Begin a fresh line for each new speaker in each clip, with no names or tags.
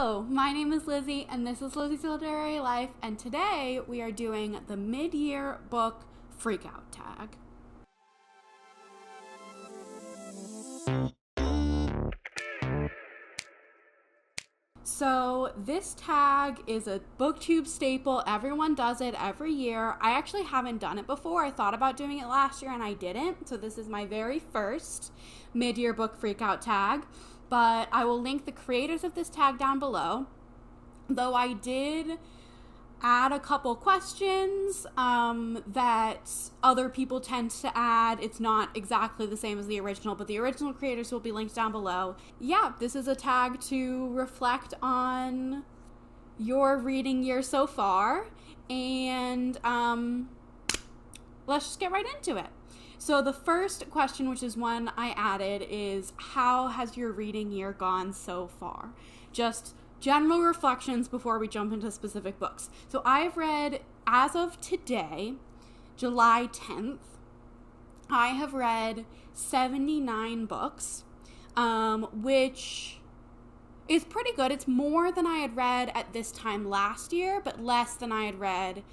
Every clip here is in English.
Hello, my name is Lizzie, and this is Lizzie's Literary Life, and today we are doing the mid-year book freakout tag. So this tag is a Booktube staple. Everyone does it every year. I actually haven't done it before. I thought about doing it last year and I didn't. So this is my very first mid-year book freakout tag. But I will link the creators of this tag down below. Though I did add a couple questions that other people tend to add. It's not exactly the same as the original, but the original creators will be linked down below. Yeah, this is a tag to reflect on your reading year so far, and let's just get right into it. So the first question, which is one I added, is how has your reading year gone so far? Just general reflections before we jump into specific books. So I've read, as of today, July 10th, I have read 79 books, which is pretty good. It's more than I had read at this time last year, but less than I had read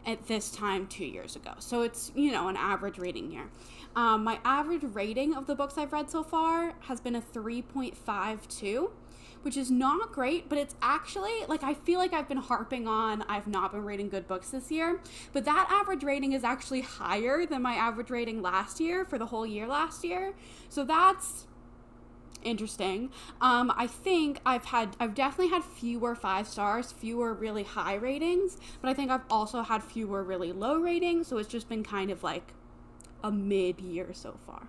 at this time 2 years ago. So it's, an average reading year. My average rating of the books I've read so far has been a 3.52, which is not great, but it's actually, I feel like I've been harping on I've not been reading good books this year, but that average rating is actually higher than my average rating last year for the whole year last year. So that's interesting. I think I've definitely had fewer 5 stars, fewer really high ratings, but I think I've also had fewer really low ratings, so it's just been kind of like a mid-year so far.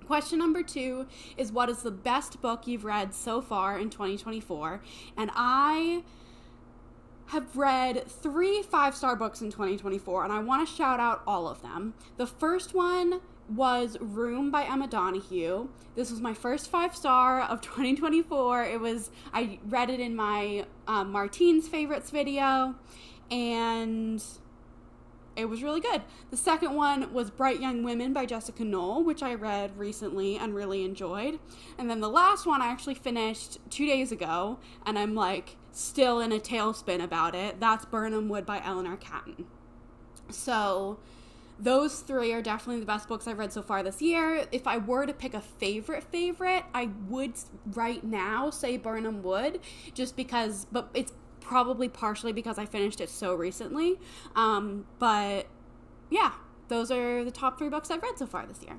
Question number 2 is, what is the best book you've read so far in 2024? And I have read 3 5-star books in 2024, and I want to shout out all of them. The first one was Room by Emma Donoghue. This was my first 5-star of 2024. I read it in my Martine's favorites video, and it was really good. The second one was Bright Young Women by Jessica Knoll, which I read recently and really enjoyed. And then the last one I actually finished 2 days ago, and I'm still in a tailspin about it. That's Burnham Wood by Eleanor Catton. So those 3 are definitely the best books I've read so far this year. If I were to pick a favorite, I would right now say Burnham Wood, but it's probably partially because I finished it so recently. But yeah, those are the top 3 books I've read so far this year.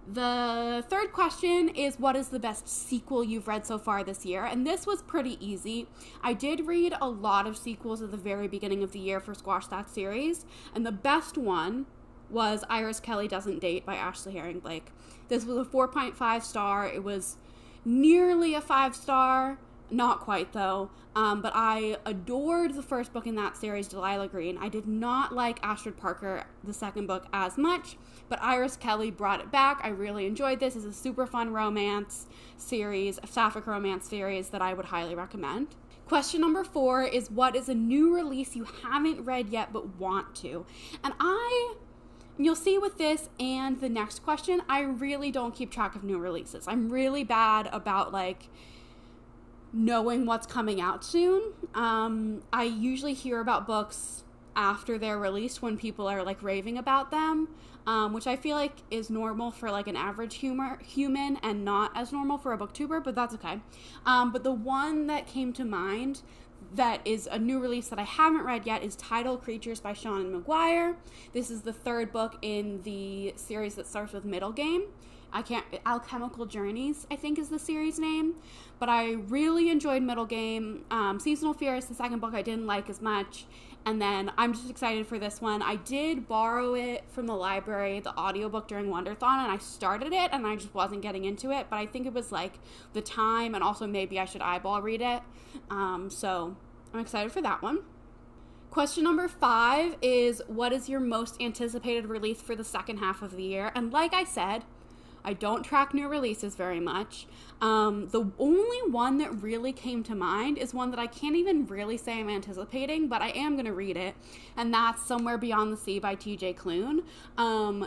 The third question is, what is the best sequel you've read so far this year? And this was pretty easy. I did read a lot of sequels at the very beginning of the year for Squash That series, and the best one was Iris Kelly Doesn't Date by Ashley Herring Blake. This was a 4.5 star. It was nearly a 5-star. Not quite, though, but I adored the first book in that series, Delilah Green. I did not like Ashford Parker, the second book, as much, but Iris Kelly brought it back. I really enjoyed this. It's a super fun romance series, a sapphic romance series that I would highly recommend. Question number 4 is, what is a new release you haven't read yet but want to? And you'll see with this and the next question, I really don't keep track of new releases. I'm really bad about, knowing what's coming out soon. I usually hear about books after they're released when people are raving about them, which I feel like is normal for an average human and not as normal for a booktuber, but that's okay. But the one that came to mind that is a new release that I haven't read yet is Tidal Creatures by Seanan McGuire. This is the 3rd book in the series that starts with Middle Game. Alchemical Journeys, I think is the series name, but I really enjoyed Middle Game. Seasonal Fear is the second book I didn't like as much, and then I'm just excited for this one. I did borrow it from the library, the audiobook, during Wonderthon, and I started it, and I just wasn't getting into it, but I think it was the time, and also maybe I should eyeball read it, so I'm excited for that one. Question number 5 is, what is your most anticipated release for the second half of the year? And like I said, I don't track new releases very much. The only one that really came to mind is one that I can't even really say I'm anticipating, but I am going to read it, and that's Somewhere Beyond the Sea by T.J. Klune.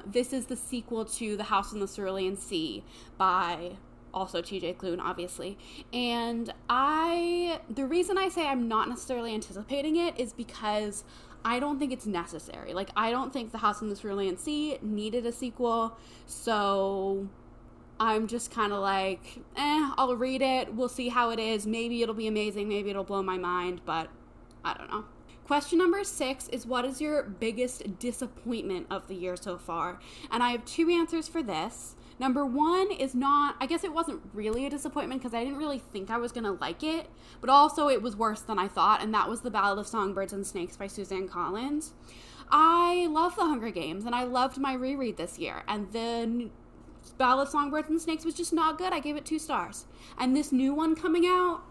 This is the sequel to The House in the Cerulean Sea by also TJ Klune, obviously. And the reason I say I'm not necessarily anticipating it is because I don't think it's necessary. Like, I don't think The House in the Cerulean Sea needed a sequel, so I'm just kind of like, I'll read it, we'll see how it is, maybe it'll be amazing, maybe it'll blow my mind, but I don't know. Question number 6 is, what is your biggest disappointment of the year so far? And I have 2 answers for this. Number 1 is not, I guess it wasn't really a disappointment because I didn't really think I was going to like it, but also it was worse than I thought, and that was The Ballad of Songbirds and Snakes by Suzanne Collins. I love The Hunger Games, and I loved my reread this year, and the Ballad of Songbirds and Snakes was just not good. I gave it 2 stars. And this new one coming out,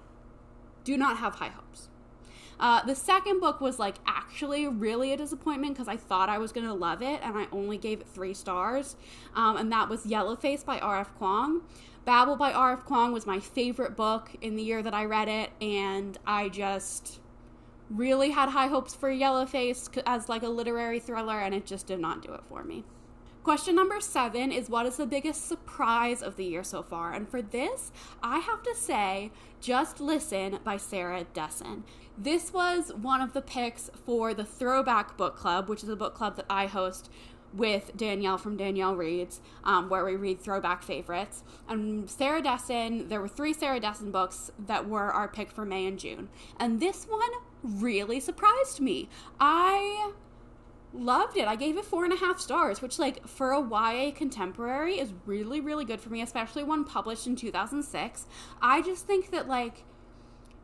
do not have high hopes. The second book was like actually really a disappointment because I thought I was going to love it, and I only gave it 3 stars. And that was Yellowface by R.F. Kuang. Babel by R.F. Kuang was my favorite book in the year that I read it, and I just really had high hopes for Yellowface as like a literary thriller, and it just did not do it for me. Question number 7 is, what is the biggest surprise of the year so far? And for this, I have to say, Just Listen by Sarah Dessen. This was one of the picks for the Throwback Book Club, which is a book club that I host with Danielle from Danielle Reads, where we read throwback favorites. And Sarah Dessen, there were 3 Sarah Dessen books that were our pick for May and June. And this one really surprised me. I loved it. I gave it 4.5 stars, which, like, for a YA contemporary is really, really good for me, especially one published in 2006. I just think that, like,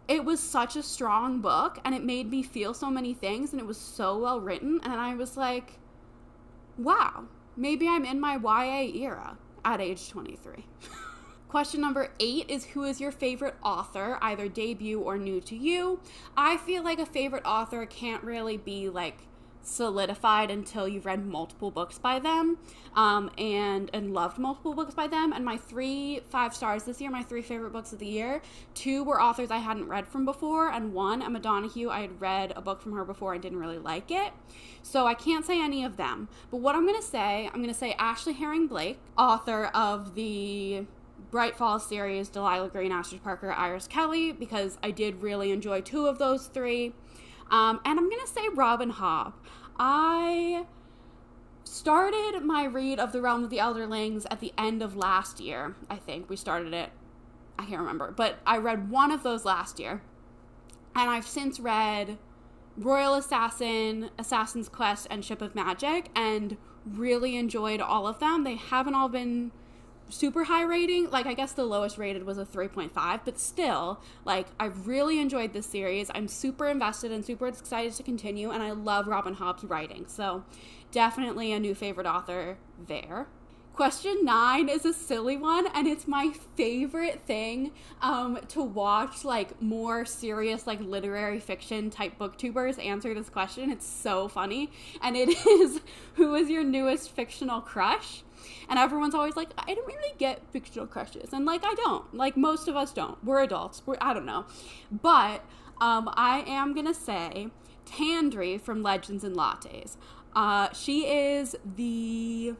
it was such a strong book, and it made me feel so many things, and it was so well written, and I was like, wow, maybe I'm in my YA era at age 23. Question number 8 is, who is your favorite author, either debut or new to you? I feel like a favorite author can't really be, like, solidified until you've read multiple books by them, and loved multiple books by them. And my 5 stars this year, my 3 favorite books of the year, 2 were authors I hadn't read from before, and 1, Emma Donoghue, I had read a book from her before and didn't really like it, so I can't say any of them. But what I'm going to say Ashley Herring Blake, author of the Bright Falls series, Delilah Green, Astrid Parker, Iris Kelly, because I did really enjoy 2 of those 3. And I'm going to say Robin Hobb. I started my read of The Realm of the Elderlings at the end of last year. I think we started it. I can't remember. But I read one of those last year. And I've since read Royal Assassin, Assassin's Quest, and Ship of Magic, and really enjoyed all of them. They haven't all been super high rating. Like, I guess the lowest rated was a 3.5, but still, like, I've really enjoyed this series. I'm super invested and super excited to continue, and I love Robin Hobb's writing, so definitely a new favorite author there. Question 9 is a silly one, and it's my favorite thing to watch, like, more serious, like, literary fiction type booktubers answer this question. It's so funny, and it is, who is your newest fictional crush? And everyone's always like, I don't really get fictional crushes. And, like, I don't. Like, most of us don't. We're adults. I don't know. But I am going to say Tandri from Legends and Lattes. She is the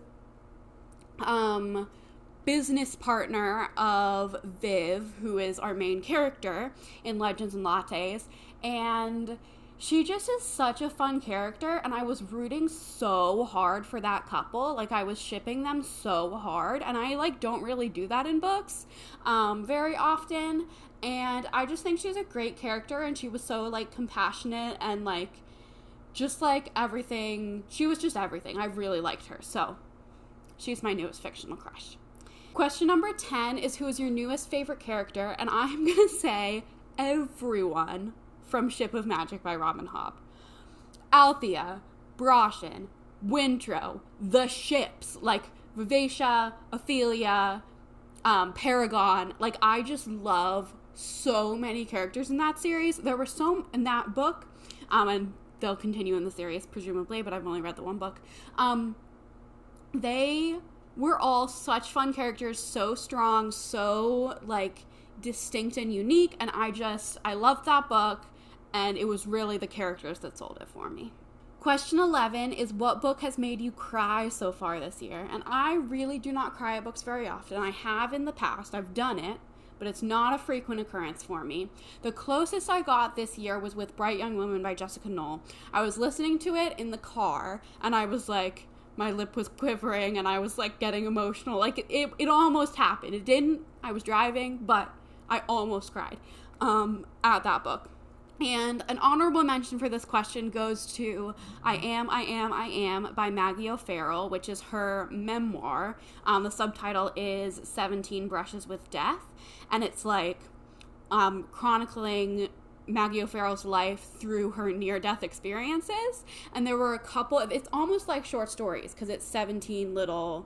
business partner of Viv, who is our main character in Legends and Lattes. And she just is such a fun character, and I was rooting so hard for that couple. Like, I was shipping them so hard, and I, like, don't really do that in books very often, and I just think she's a great character, and she was so, like, compassionate and, like, just, like, everything. She was just everything. I really liked her, so she's my newest fictional crush. Question number 10 is, who is your newest favorite character? And I'm going to say everyone from Ship of Magic by Robin Hobb. Althea, Broshin, Wintro, the ships, like Vivacia, Ophelia, Paragon. Like, I just love so many characters in that series. There were so in that book, and they'll continue in the series, presumably, but I've only read the one book. They were all such fun characters, so strong, so, like, distinct and unique, and I loved that book, and it was really the characters that sold it for me. Question 11 is what book has made you cry so far this year? And I really do not cry at books very often. I have in the past. I've done it, but it's not a frequent occurrence for me. The closest I got this year was with Bright Young Woman by Jessica Knoll. I was listening to it in the car, and I was like, my lip was quivering, and I was like getting emotional. Like it almost happened. It didn't. I was driving, but I almost cried at that book. And an honorable mention for this question goes to I Am by Maggie O'Farrell, which is her memoir. The subtitle is 17 Brushes with Death. And it's like chronicling Maggie O'Farrell's life through her near-death experiences. And there were a couple of, it's almost like short stories because it's 17 little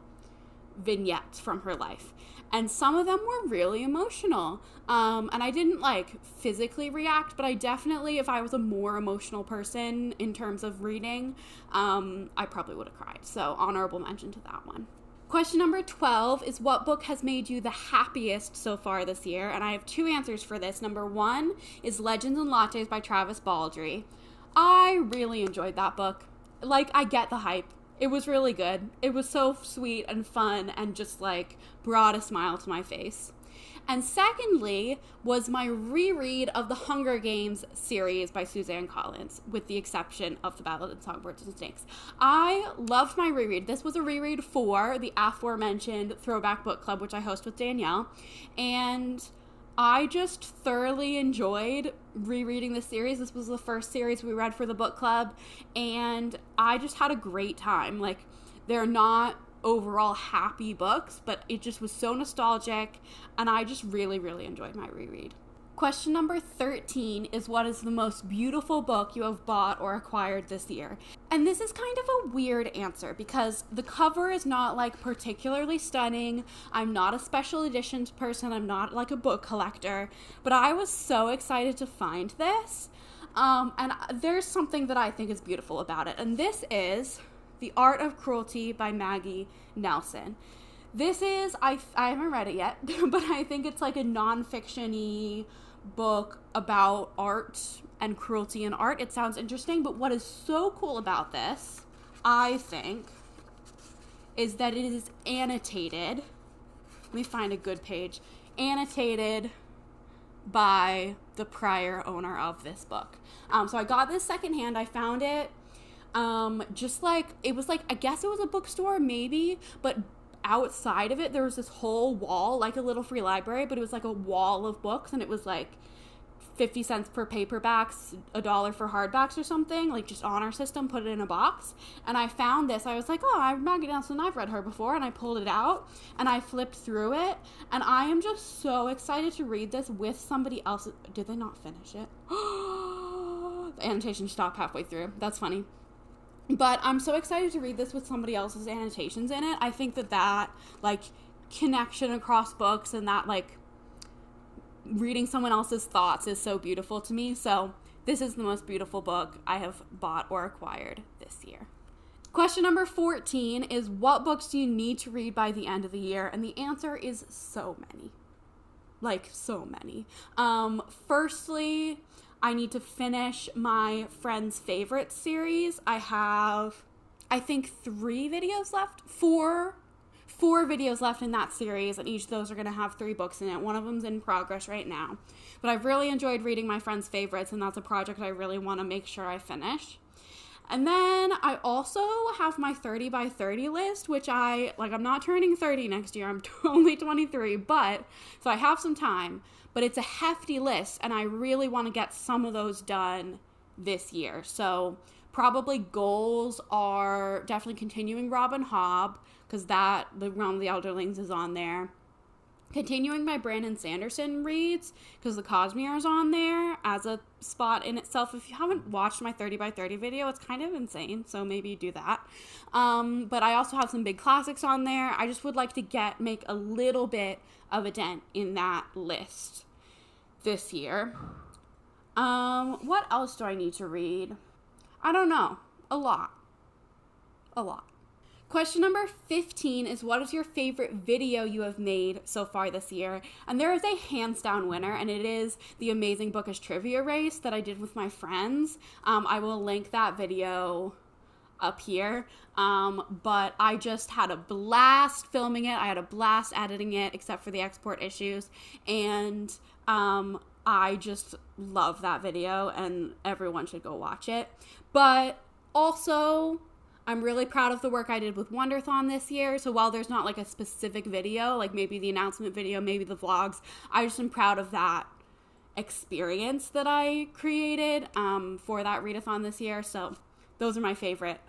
vignettes from her life. And some of them were really emotional. And I didn't like physically react, but I definitely, if I was a more emotional person in terms of reading, I probably would have cried. So honorable mention to that one. Question number 12 is what book has made you the happiest so far this year? And I have two answers for this. Number 1 is Legends and Lattes by Travis Baldree. I really enjoyed that book. Like, I get the hype. It was really good. It was so sweet and fun and just like brought a smile to my face. And secondly was my reread of the Hunger Games series by Suzanne Collins, with the exception of The Ballad of Songbirds and Snakes. I loved my reread. This was a reread for the aforementioned Throwback Book Club, which I host with Danielle. And I just thoroughly enjoyed rereading the series. This was the first series we read for the book club, and I just had a great time. Like, they're not overall happy books, but it just was so nostalgic, and I just really, really enjoyed my reread. Question number 13 is what is the most beautiful book you have bought or acquired this year? And this is kind of a weird answer because the cover is not like particularly stunning. I'm not a special editions person. I'm not like a book collector, but I was so excited to find this. And there's something that I think is beautiful about it. And this is The Art of Cruelty by Maggie Nelson. This is, I haven't read it yet, but I think it's like a non-fiction-y book about art and cruelty in art. It sounds interesting, but what is so cool about this, I think, is that it is annotated. Let me find a good page. Annotated by the prior owner of this book. So I got this secondhand. I found it just like, it was like, I guess it was a bookstore maybe, but outside of it there was this whole wall, like a little free library, but it was like a wall of books, and it was like 50 cents for paperbacks, $1 for hardbacks or something, like just honor system, put it in a box. And I found this. I was like, oh, Maggie Nelson, I've read her before, and I pulled it out and I flipped through it, and I am just so excited to read this with somebody else. Did they not finish it? The annotation stopped halfway through. That's funny. But I'm so excited to read this with somebody else's annotations in it. I think that like connection across books and that like reading someone else's thoughts is so beautiful to me. So this is the most beautiful book I have bought or acquired this year. Question number 14 is what books do you need to read by the end of the year? And the answer is so many. Like so many. Firstly, I need to finish my Friends Favorites series. I have, I think, 3 videos left. 4 videos left in that series, and each of those are going to have 3 books in it. One of them's in progress right now. But I've really enjoyed reading my Friends Favorites, and that's a project I really want to make sure I finish. And then I also have my 30 by 30 list, which I'm not turning 30 next year. I'm only 23, so I have some time. But it's a hefty list, and I really want to get some of those done this year. So probably goals are definitely continuing Robin Hobb, because the Realm of the Elderlings is on there. Continuing my Brandon Sanderson reads, because the Cosmere is on there as a spot in itself. If you haven't watched my 30 by 30 video, it's kind of insane, so maybe do that. But I also have some big classics on there. I just would like to make a little bit of a dent in that list this year. What else do I need to read? I don't know. A lot. Question number 15 is what is your favorite video you have made so far this year? And there is a hands down winner, and it is the Amazing Bookish Trivia Race that I did with my friends. I will link that video up here. But I just had a blast filming it. I had a blast editing it, except for the export issues. And I just love that video, and everyone should go watch it. But also, I'm really proud of the work I did with Wonderthon this year. So while there's not like a specific video, like maybe the announcement video, maybe the vlogs, I just am proud of that experience that I created for that readathon this year. So those are my favorite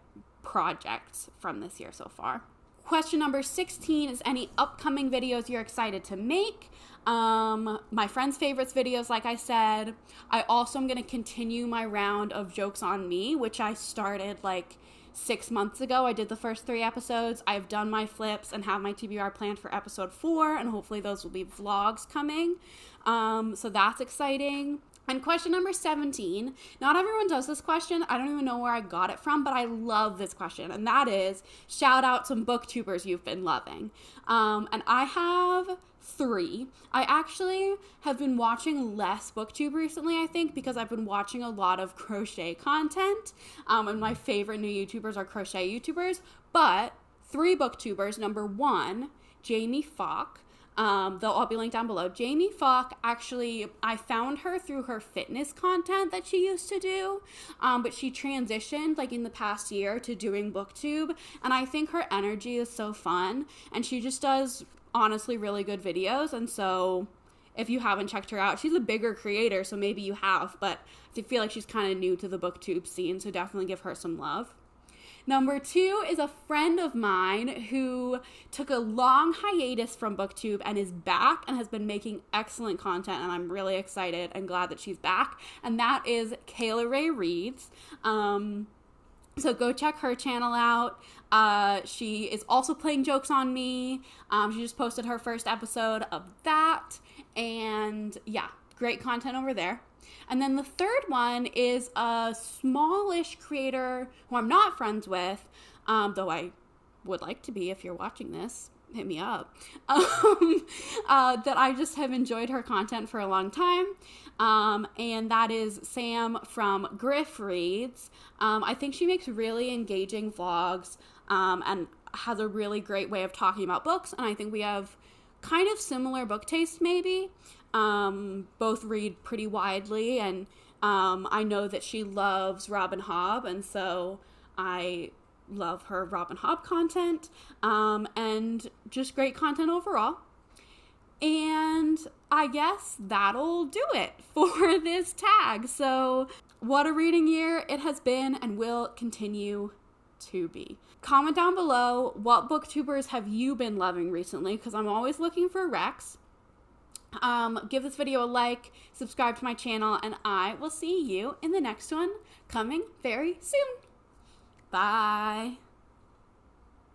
projects from this year so far. Question number 16 is any upcoming videos you're excited to make? My friends' favorites videos, like I said. I also am going to continue my round of Jokes on Me, which I started like 6 months ago. I did the first 3 episodes. I've done my flips and have my TBR planned for episode 4, and hopefully those will be vlogs coming. So that's exciting. And question number 17, not everyone does this question. I don't even know where I got it from, but I love this question. And that is, shout out some booktubers you've been loving. And I have 3. I actually have been watching less booktube recently, I think, because I've been watching a lot of crochet content. And my favorite new YouTubers are crochet YouTubers. But 3 booktubers. Number 1, Jamie Falk. They'll all be linked down below. Jamie Falk, actually, I found her through her fitness content that she used to do, but she transitioned like in the past year to doing booktube, and I think her energy is so fun, and she just does honestly really good videos. And so if you haven't checked her out, she's a bigger creator, so maybe you have, but I feel like she's kind of new to the booktube scene, so definitely give her some love. Number 2 is a friend of mine who took a long hiatus from booktube and is back and has been making excellent content, and I'm really excited and glad that she's back, and that is Kayla Ray Reads. So go check her channel out. She is also playing Jokes on Me. She just posted her first episode of that, and yeah, great content over there. And then the third one is a smallish creator who I'm not friends with, though I would like to be. If you're watching this, hit me up. That I just have enjoyed her content for a long time. And that is Sam from Griff Reads. I think she makes really engaging vlogs and has a really great way of talking about books. And I think we have kind of similar book taste, maybe. Both read pretty widely, and I know that she loves Robin Hobb, and so I love her Robin Hobb content, and just great content overall. And I guess that'll do it for this tag. So what a reading year it has been and will continue to be. Comment down below, what booktubers have you been loving recently, because I'm always looking for recs. Give this video a like, subscribe to my channel, and I will see you in the next one coming very soon. Bye.